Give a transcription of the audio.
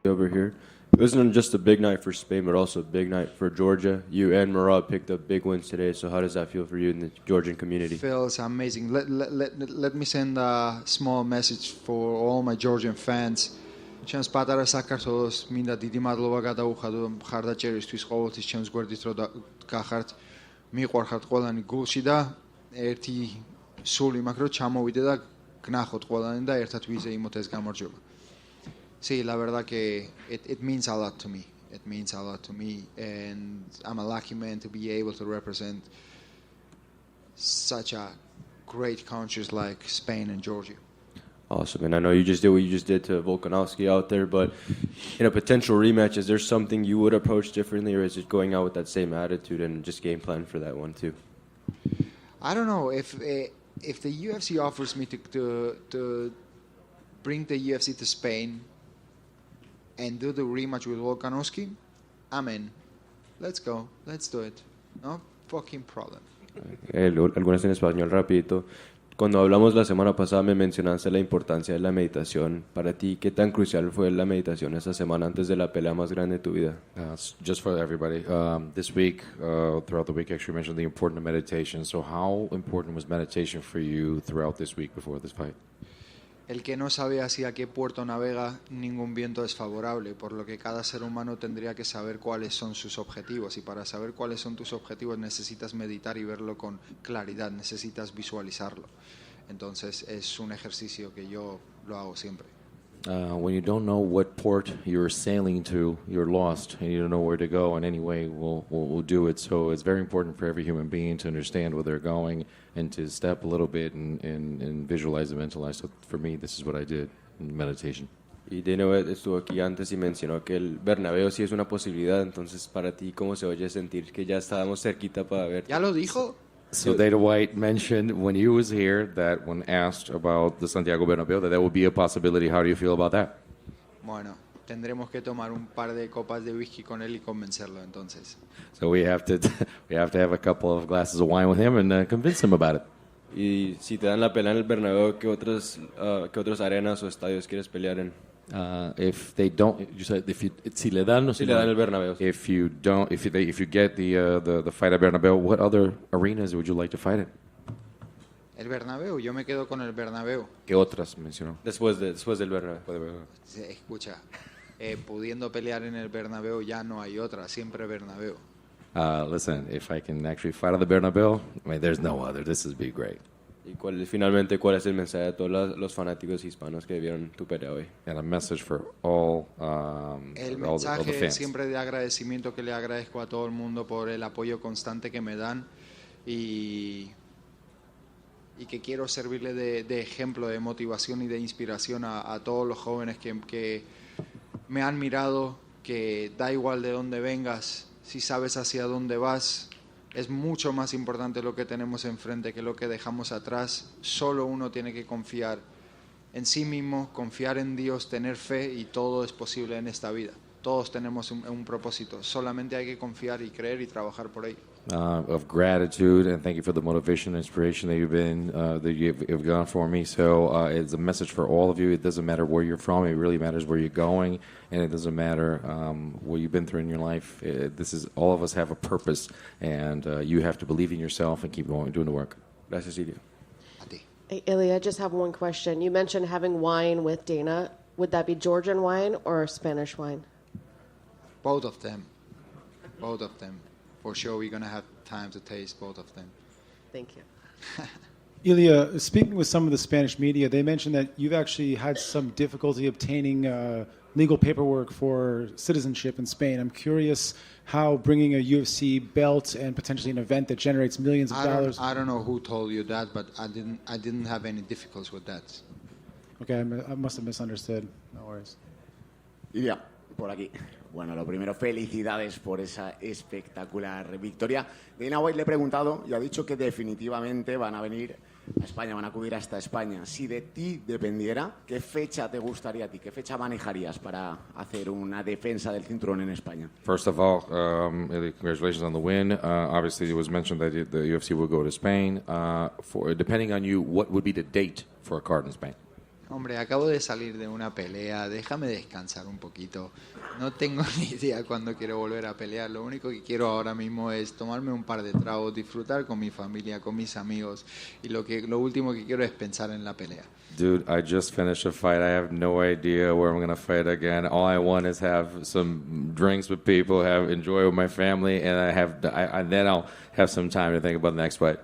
over here. It wasn't just a big night for Spain, but also a big night for Georgia. You and Murad picked up big wins today, so how does that feel for you in the Georgian community? Feels amazing. Let me send a small message for all my Georgian fans. ჩემს პატარა საქართველოს მინდა დიდი მადლობა გადაუხადო მხარდაჭერისთვის ყოველთვის ჩემს გვერდით რომ გახართ მიყვარხართ ყველანი გულში და ერთი სული მაქვს რომ ჩამოვიდე და გნახოთ ყველანი და ერთად ვიზეიმოთ ეს გამარჯვება. Sí, la verdad que it means a lot to me. It means a lot to me, and I'm a lucky man to be able to represent such a great countries like Spain and Georgia. Awesome, and I know you just did what you just did to Volkanovski out there, but in a potential rematch, is there something you would approach differently, or is it going out with that same attitude and just game plan for that one too? I don't know if the UFC offers me to bring the UFC to Spain and do the rematch with Volkanovski, I'm in. Let's go. Let's do it. No fucking problem. Algunas en español rapidito. Cuando hablamos la semana pasada me mencionaste la importancia de la meditación. Para ti, ¿qué tan crucial fue la meditación esa semana antes de la pelea más grande de tu vida? Just for everybody, this week, throughout the week, actually mentioned the importance of meditation. So how important was meditation for you throughout this week before this fight? El que no sabe hacia qué puerto navega, ningún viento es favorable, por lo que cada ser humano tendría que saber cuáles son sus objetivos, y para saber cuáles son tus objetivos necesitas meditar y verlo con claridad, necesitas visualizarlo. Entonces es un ejercicio que yo lo hago siempre. When you don't know what port you're sailing to, you're lost, and you don't know where to go, and anyway, we'll do it. So it's very important for every human being to understand where they're going and to step a little bit and visualize and mentalize. So for me, this is what I did in meditation. Y de nuevo estuvo aquí antes y mencionó que el Bernabéu sí es una posibilidad. Entonces, para ti, ¿cómo se oye sentir que ya estábamos cerquita para ver? ¿Ya lo dijo? So Dana White mentioned when he was here that when asked about the Santiago Bernabéu, that would be a possibility. How do you feel about that? Bueno, tendremos que tomar un par de copas de whisky con él y convencerlo entonces. So we have to have a couple of glasses of wine with him and convince him about it. Y si te dan la pelea en el Bernabéu, ¿qué otras arenas o estadios quieres pelear en? If they don't, you said si le dan el Bernabéu. If you get the fight at Bernabéu, what other arenas would you like to fight in? El Bernabéu, yo me quedo con el Bernabéu. ¿Qué otras mencionó? Después del Bernabéu. Escucha, pudiendo pelear en el Bernabéu ya no hay otra, siempre Bernabéu. Listen, if I can actually fight on the Bernabéu, I mean, there's no other. This would be great. ¿Y finalmente cuál es el mensaje de todos los fanáticos hispanos que vieron tu pelea hoy? And a message for all, el all mensaje the fans. siempre de agradecimiento que le agradezco a todo el mundo por el apoyo constante que me dan y que quiero servirle de ejemplo, de motivación y de inspiración a todos los jóvenes que me han mirado, que da igual de dónde vengas, si sabes hacia dónde vas. Es mucho más importante lo que tenemos enfrente que lo que dejamos atrás. Solo uno tiene que confiar en sí mismo, confiar en Dios, tener fe, y todo es posible en esta vida. Todos tenemos un propósito. Solamente hay que confiar y creer y trabajar por ello. Of gratitude, and thank you for the motivation and inspiration that you've gone for me. So it's a message for all of you. It doesn't matter where you're from. It really matters where you're going, and it doesn't matter what you've been through in your life. All of us have a purpose, and you have to believe in yourself and keep going, doing the work. Gracias, Ilya. Hey, Ilya, I just have one question. You mentioned having wine with Dana. Would that be Georgian wine or Spanish wine? Both of them. Both of them. For sure, we're going to have time to taste both of them. Thank you. Ilya, speaking with some of the Spanish media, they mentioned that you've actually had some difficulty obtaining legal paperwork for citizenship in Spain. I'm curious how bringing a UFC belt and potentially an event that generates millions of dollars. I don't know who told you that, but I didn't have any difficulties with that. Okay, I must have misunderstood. No worries. Ilya, por aquí. Bueno, lo primero, felicidades por esa espectacular victoria. Dana White le he preguntado y ha dicho que definitivamente van a venir a España, van a acudir hasta España. Si de ti dependiera, ¿qué fecha te gustaría a ti? ¿Qué fecha manejarías para hacer una defensa del cinturón en España? First of all, congratulations on the win. Obviously, it was mentioned that the UFC will go to Spain. Depending on you, what would be the date for a card in Spain? Hombre, acabo de salir de una pelea, déjame descansar un poquito. No tengo ni idea cuándo quiero volver a pelear. Lo único que quiero ahora mismo es tomarme un par de tragos, disfrutar con mi familia, con mis amigos. Y lo último que quiero es pensar en la pelea. Dude, I just finished a fight. I have no idea where I'm going to fight again. All I want is have some drinks with people, enjoy with my family, and then I'll have some time to think about the next fight.